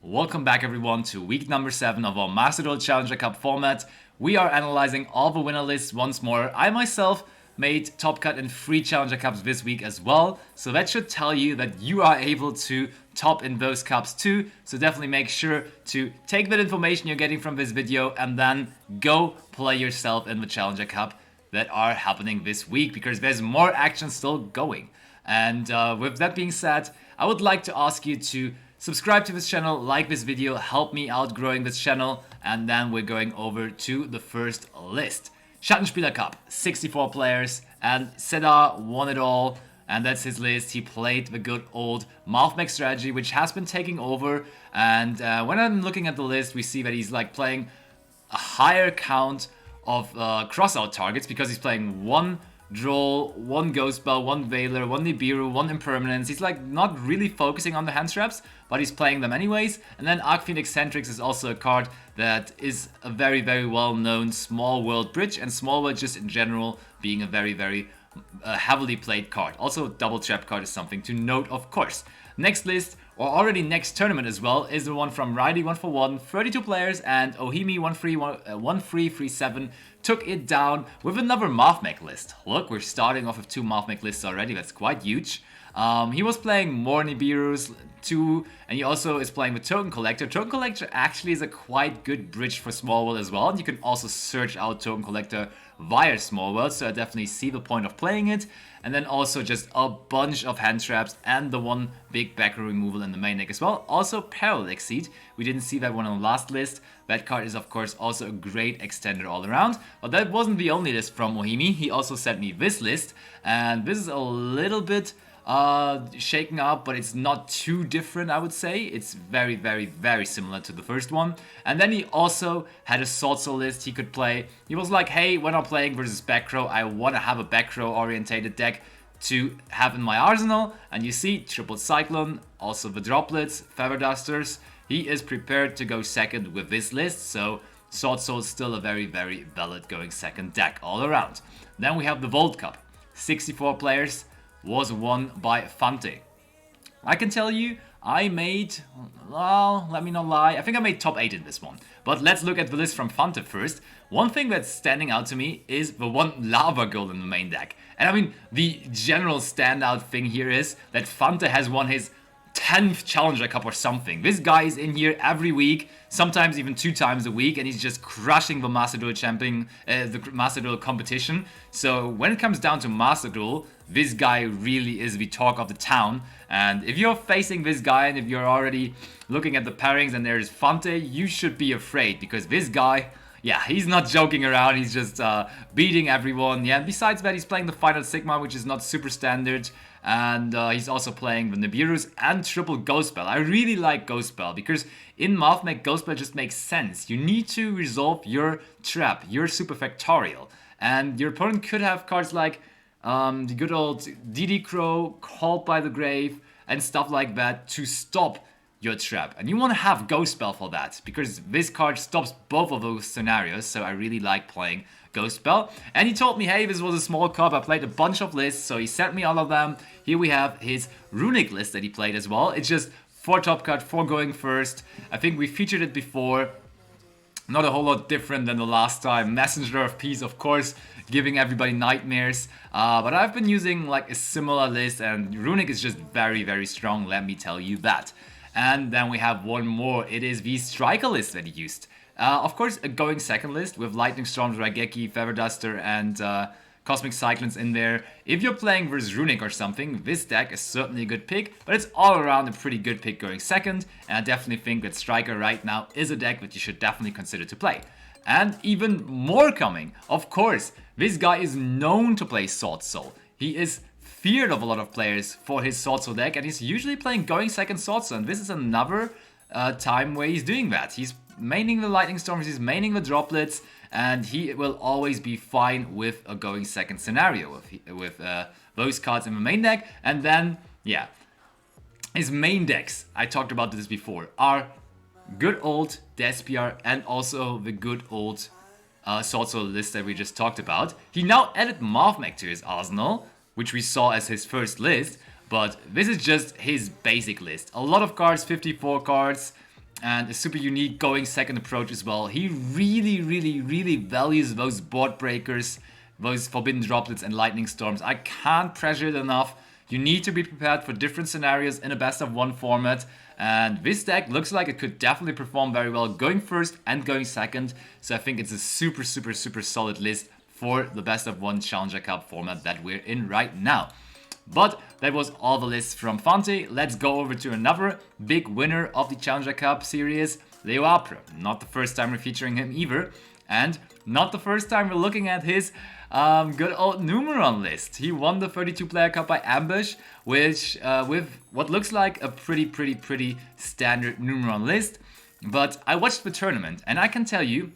Welcome back everyone to week number 7 of our Master Duel Challenger Cup format. We are analyzing all the winner lists once more. I myself made top cut in 3 Challenger Cups this week as well, so that should tell you that you are able to top in those cups too. So definitely make sure to take that information you're getting from this video and then go play yourself in the Challenger Cup that are happening this week, because there's more action still going. And with that being said, I would like to ask you to subscribe to this channel, like this video, help me out growing this channel, and then we're going over to the first list. Schattenspieler Cup, 64 players, and Seda won it all, and that's his list. He played the good old Malfmech strategy, which has been taking over, and when I'm looking at the list, we see that he's like playing a higher count of crossout targets, because he's playing one Droll, one Ghost Spell, one Veiler, one Nibiru, one Impermanence. He's like not really focusing on the hand traps, but he's playing them anyways. And then Arcfiend Eccentrics is also a card that is a very, very well-known small world bridge, and small world just in general being a very, very heavily played card. Also, double trap card is something to note, of course. Next list, or already next tournament as well, is the one from Riley 141, 32 players, and Ohimi 1337 took it down with another Malfmech list. Look, we're starting off with 2 Malfmech lists already, that's quite huge. He was playing more Nibirus too, and he also is playing with Token Collector. Token Collector actually is a quite good bridge for Small World as well, and you can also search out Token Collector via Small World, so I definitely see the point of playing it. And then also just a bunch of hand traps and the one big backer removal in the main deck as well. Also Parallel Exceed, we didn't see that one on the last list. That card is of course also a great extender all around. But that wasn't the only list from Mohimi. He also sent me this list, and this is a little bit shaken up, but it's not too different, I would say. It's very, very, very similar to the first one. And then he also had a Sword Soul list he could play. He was like, hey, when I'm playing versus back row, I want to have a back row orientated deck to have in my arsenal. And you see, Triple Cyclone, also the Droplets, Feather Dusters. He is prepared to go second with this list, so Sword Soul is still a very, very valid going second deck all around. Then we have the Volt Cup, 64 players, was won by Fante. I can tell you, I made, well, let me not lie, I think I made top 8 in this one. But let's look at the list from Fante first. One thing that's standing out to me is the one Lava Girl in the main deck. And I mean, the general standout thing here is that Fante has won his 10th Challenger Cup or something. This guy is in here every week, sometimes even 2 times a week, and he's just crushing the Master Duel the Master Duel competition. So when it comes down to Master Duel, this guy really is the talk of the town. And if you're facing this guy, and if you're already looking at the pairings and there's Fante, you should be afraid, because this guy, yeah, he's not joking around, he's just beating everyone. Yeah, and besides that, he's playing the Final Sigma, which is not super standard. And he's also playing the Nibirus and triple Ghost Spell. I really like Ghost Spell, because in Malfmech, Ghost Spell just makes sense. You need to resolve your trap, your Super Factorial. And your opponent could have cards like the good old DD Crow, Called by the Grave, and stuff like that to stop your trap. And you want to have Ghost Spell for that, because this card stops both of those scenarios, so I really like playing Ghost Spell. And he told me, hey, this was a small cup, I played a bunch of lists, so he sent me all of them. Here we have his Runic list that he played as well. It's just 4 top cut, 4 going first. I think we featured it before. Not a whole lot different than the last time. Messenger of Peace, of course, giving everybody nightmares. But I've been using like a similar list, and Runic is just very, very strong, let me tell you that. And then we have one more. It is the Striker list that he used. Of course, a going second list with Lightning Storm, Raigeki, Feather Duster, and Cosmic Cyclones in there. If you're playing versus Runic or something, this deck is certainly a good pick, but it's all around a pretty good pick going second, and I definitely think that Striker right now is a deck that you should definitely consider to play. And even more coming, of course, this guy is known to play Sword Soul. He is feared of a lot of players for his Sword Soul deck, and he's usually playing going second Sword Soul, and this is another time where he's doing that. He's maining the Lightning Storms, he's maining the Droplets, and he will always be fine with a going second scenario with those cards in the main deck. And then, yeah, his main decks, I talked about this before, are good old Despiar and also the good old Sword Soul list that we just talked about. He now added Malfmech to his arsenal, which we saw as his first list, but this is just his basic list. A lot of cards, 54 cards, and a super unique going second approach as well. He really values those board breakers, those forbidden droplets and lightning storms. I can't pressure it enough. You need to be prepared for different scenarios in a best of one format. And this deck looks like it could definitely perform very well going first and going second. So I think it's a super solid list for the best of one Challenger Cup format that we're in right now. But that was all the lists from Fante. Let's go over to another big winner of the Challenger Cup series, Leo Apre. Not the first time we're featuring him either. And not the first time we're looking at his good old Numeron list. He won the 32 player cup by ambush, which with what looks like a pretty standard Numeron list. But I watched the tournament and I can tell you,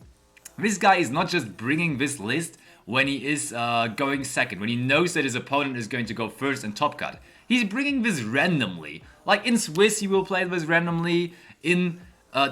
this guy is not just bringing this list when he is going second, when he knows that his opponent is going to go first and top cut. He's bringing this randomly. Like in Swiss, he will play this randomly. In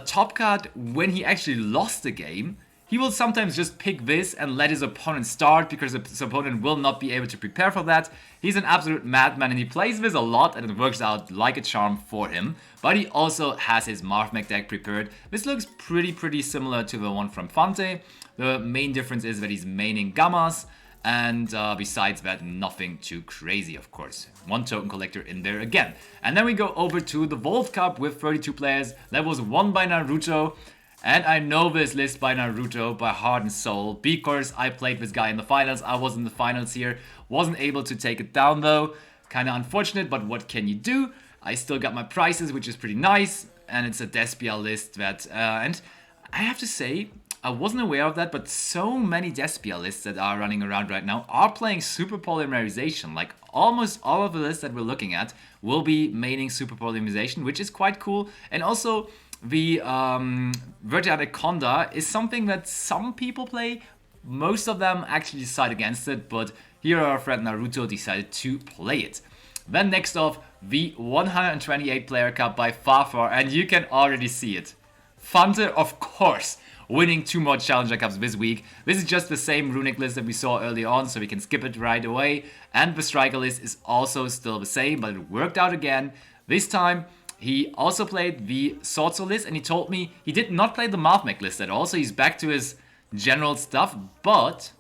top cut, when he actually lost the game, he will sometimes just pick this and let his opponent start because his opponent will not be able to prepare for that. He's an absolute madman and he plays this a lot and it works out like a charm for him. But he also has his Marthmech deck prepared. This looks pretty similar to the one from Fante. The main difference is that he's maining Gammas, and besides that, nothing too crazy, of course. One token collector in there again. And then we go over to the World Cup with 32 players. That was won by Naruto. And I know this list by Naruto by heart and soul because I played this guy in the finals. I was in the finals here. Wasn't able to take it down though. Kind of unfortunate, but what can you do? I still got my prices, which is pretty nice. And it's a Despia list that... and I have to say, I wasn't aware of that, but so many Despia lists that are running around right now are playing Super Polymerization. Like almost all of the lists that we're looking at will be maining Super Polymerization, which is quite cool. And also... the Vertiate Conda is something that some people play. Most of them actually decide against it, but here our friend Naruto decided to play it. Then next off, the 128 player cup by Fafar, and you can already see it. Fante, of course, winning 2 more Challenger Cups this week. This is just the same runic list that we saw early on, so we can skip it right away. And the striker list is also still the same, but it worked out again. This time, he also played the Swordsoul list, and he told me he did not play the Marthmech list at all, so he's back to his general stuff, but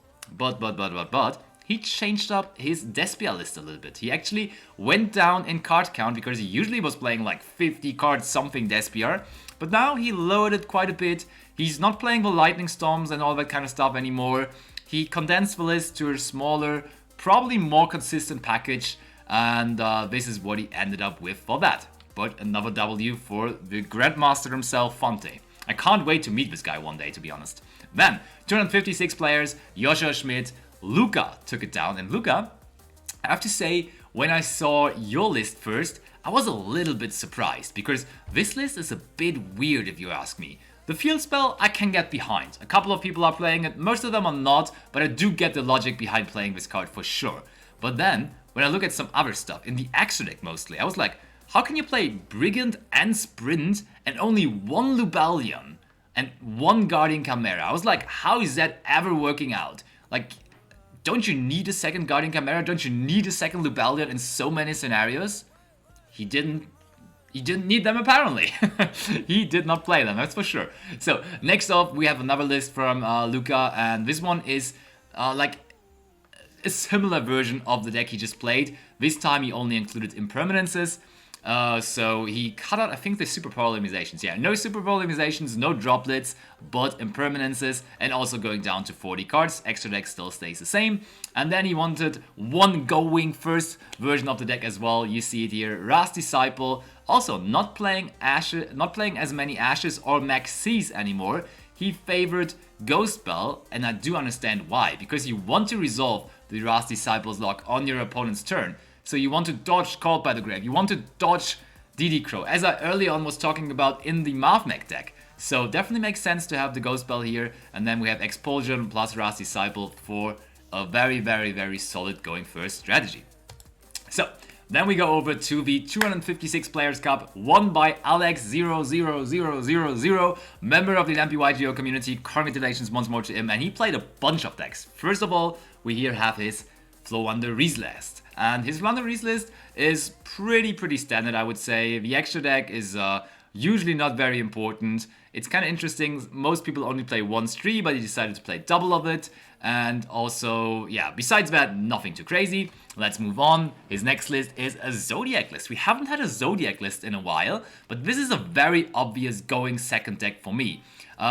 he changed up his Despia list a little bit. He actually went down in card count because he usually was playing like 50 cards something Despia, but now he lowered it quite a bit. He's not playing the Lightning Storms and all that kind of stuff anymore. He condensed the list to a smaller, probably more consistent package, and this is what he ended up with for that. But another W for the Grandmaster himself, Fante. I can't wait to meet this guy one day, to be honest. Then, 256 players, Joshua Schmidt, Luca took it down. And Luca, I have to say, when I saw your list first, I was a little bit surprised. Because this list is a bit weird, if you ask me. The field spell, I can get behind. A couple of people are playing it, most of them are not. But I do get the logic behind playing this card for sure. But then, when I look at some other stuff, in the extra deck mostly, I was like... how can you play Brigand and Sprint and only 1 Lubalion and 1 Guardian Chimera? I was like, how is that ever working out? Like, don't you need a second Guardian Chimera? Don't you need a second Lubalion in so many scenarios? He didn't need them apparently. He did not play them, that's for sure. So, next up we have another list from Luca, and this one is like a similar version of the deck he just played. This time he only included impermanences. So he cut out, I think, the super polarizations. Yeah, no super polarizations, no droplets, but impermanences, and also going down to 40 cards. Extra deck still stays the same. And then he wanted 1 going first version of the deck as well. You see it here, Ras Disciple. Also, not playing as many Ashes or Max C's anymore. He favored Ghost Bell, and I do understand why. Because you want to resolve the Ras Disciples lock on your opponent's turn. So you want to dodge Called by the Grave, you want to dodge DD Crow, as I early on was talking about in the Marthmech deck. So definitely makes sense to have the Ghost Bell here, and then we have Expulsion plus Ras Disciple for a very solid going first strategy. So, then we go over to the 256 Players Cup, won by Alex00000, member of the LampyYGO community. Congratulations once more to him, and he played a bunch of decks. First of all, we here have his Flowonder Reese. And his Flowonder Reese list is pretty standard, I would say. The extra deck is Usually not very important. It's kind of interesting. Most people only play one Stree, but he decided to play double of it. And also, yeah, besides that, nothing too crazy. Let's move on. His next list is a Zodiac list. We haven't had a Zodiac list in a while, but this is a very obvious going second deck for me.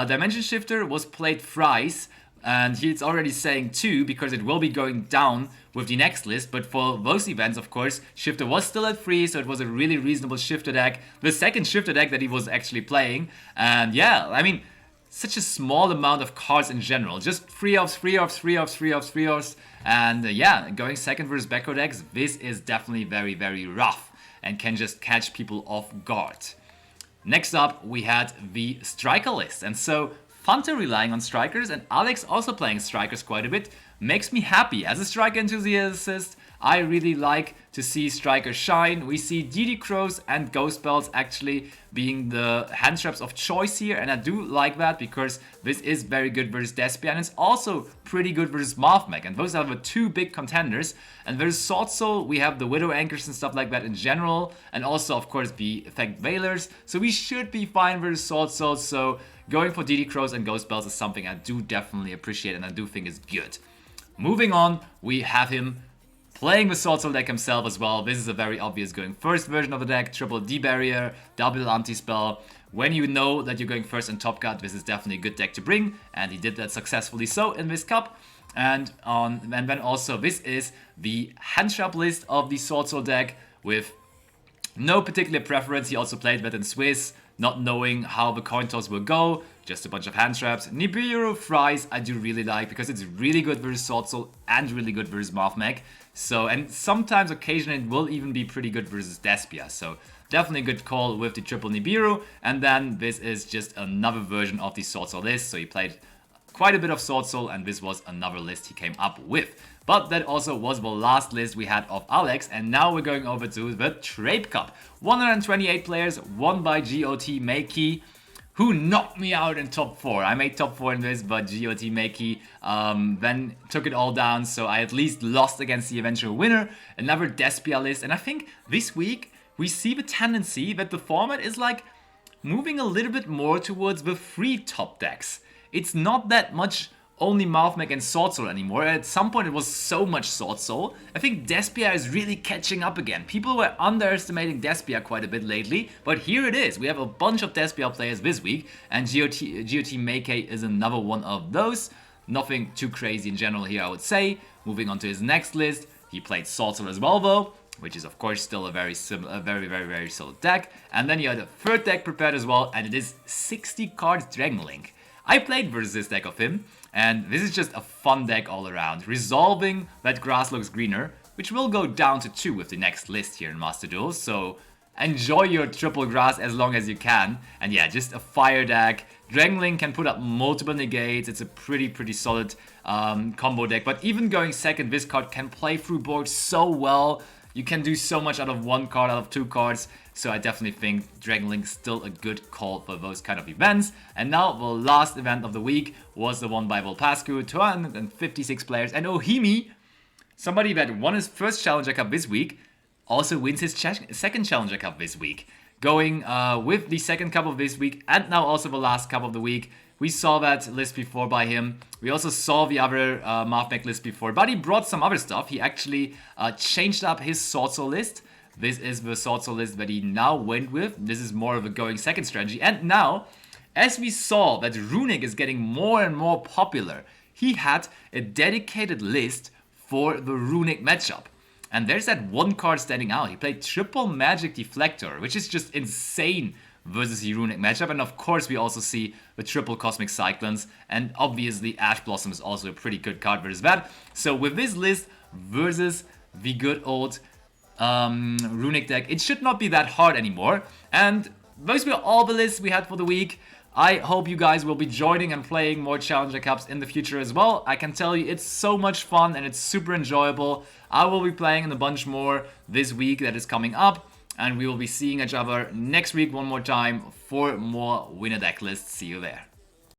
Dimension Shifter was played thrice, and he's already saying 2 because it will be going down with the next list. But for those events, of course, Shifter was still at 3, so it was a really reasonable Shifter deck. The second Shifter deck that he was actually playing. And yeah, I mean, such a small amount of cards in general. Just 3-offs, 3-offs, 3-offs, 3-offs, 3-offs. And yeah, going second versus backrow decks, this is definitely very, very rough and can just catch people off guard. Next up, we had the Striker list. And so Fanta relying on strikers and Alex also playing strikers quite a bit makes me happy. As a striker enthusiast, I really like to see strikers shine. We see DD Crows and Ghost Bells actually being the hand traps of choice here, and I do like that because this is very good versus Despia, and it's also pretty good versus Mothmech, and those are the two big contenders. And versus Sword Soul, we have the Widow Anchors and stuff like that in general, and also of course the Effect Veilers, so we should be fine versus Sword Soul. So going for DD Crows and Ghost Bells is something I do definitely appreciate and I do think is good. Moving on, we have him playing the Sword Soul deck himself as well. This is a very obvious going first version of the deck. Triple D barrier, double anti-spell. When you know that you're going first in Top Cut, this is definitely a good deck to bring, and he did that successfully so in this cup. And then also this is the hand trap list of the Sword Soul deck with no particular preference. He also played that in Swiss, not knowing how the coin toss will go. Just a bunch of hand traps. Nibiru Fries I do really like because it's really good versus Sword Soul and really good versus Mothmech. So, and sometimes occasionally it will even be pretty good versus Despia. So definitely a good call with the triple Nibiru. And then this is just another version of the Sword Soul list. So he played quite a bit of Sword Soul and this was another list he came up with. But that also was the last list we had of Alex, and now we're going over to the Trape Cup. 128 players, won by GOT Makey, who knocked me out in top 4. I made top 4 in this, but GOT Makey then took it all down, so I at least lost against the eventual winner. Another Despia list, and I think this week we see the tendency that the format is like moving a little bit more towards the 3 top decks. It's not that much only Mothmech and Sword Soul anymore. At some point it was so much Sword Soul. I think Despia is really catching up again. People were underestimating Despia quite a bit lately, but here it is. We have a bunch of Despia players this week, and GOT Makey is another one of those. Nothing too crazy in general here, I would say. Moving on to his next list, he played Sword Soul as well though, which is of course still a very solid deck. And then he had a third deck prepared as well, and it is 60 cards Dragon Link. I played versus this deck of him, and this is just a fun deck all around. Resolving that grass looks greener, which will go down to 2 with the next list here in Master Duel, so enjoy your triple grass as long as you can. And yeah, just a fire deck. Dragon Link can put up multiple negates. It's a pretty solid combo deck, but even going second, this card can play through board so well. You can do so much out of 1 card, out of 2 cards. So I definitely think Dragon Link is still a good call for those kind of events. And now the last event of the week was the one by Volpascu, 256 players. And Ohimi, somebody that won his first Challenger Cup this week, also wins his second Challenger Cup this week. Going with the second cup of this week and now also the last cup of the week. We saw that list before by him. We also saw the other Mothmech list before, but he brought some other stuff. He actually changed up his Sword Soul list. This is the Sword Soul list that he now went with. This is more of a going second strategy. And now, as we saw that Runic is getting more and more popular, he had a dedicated list for the Runic matchup. And there's that one card standing out. He played triple Magic Deflector, which is just insane versus the Runic matchup. And of course we also see the triple Cosmic Cyclones, and obviously Ash Blossom is also a pretty good card versus that. So with this list versus the good old Runic deck, it should not be that hard anymore. And those were all the lists we had for the week. I hope you guys will be joining and playing more Challenger Cups in the future as well. I can tell you it's so much fun and it's super enjoyable. I will be playing in a bunch more this week that is coming up, and we will be seeing each other next week one more time for more winner deck lists. See you there.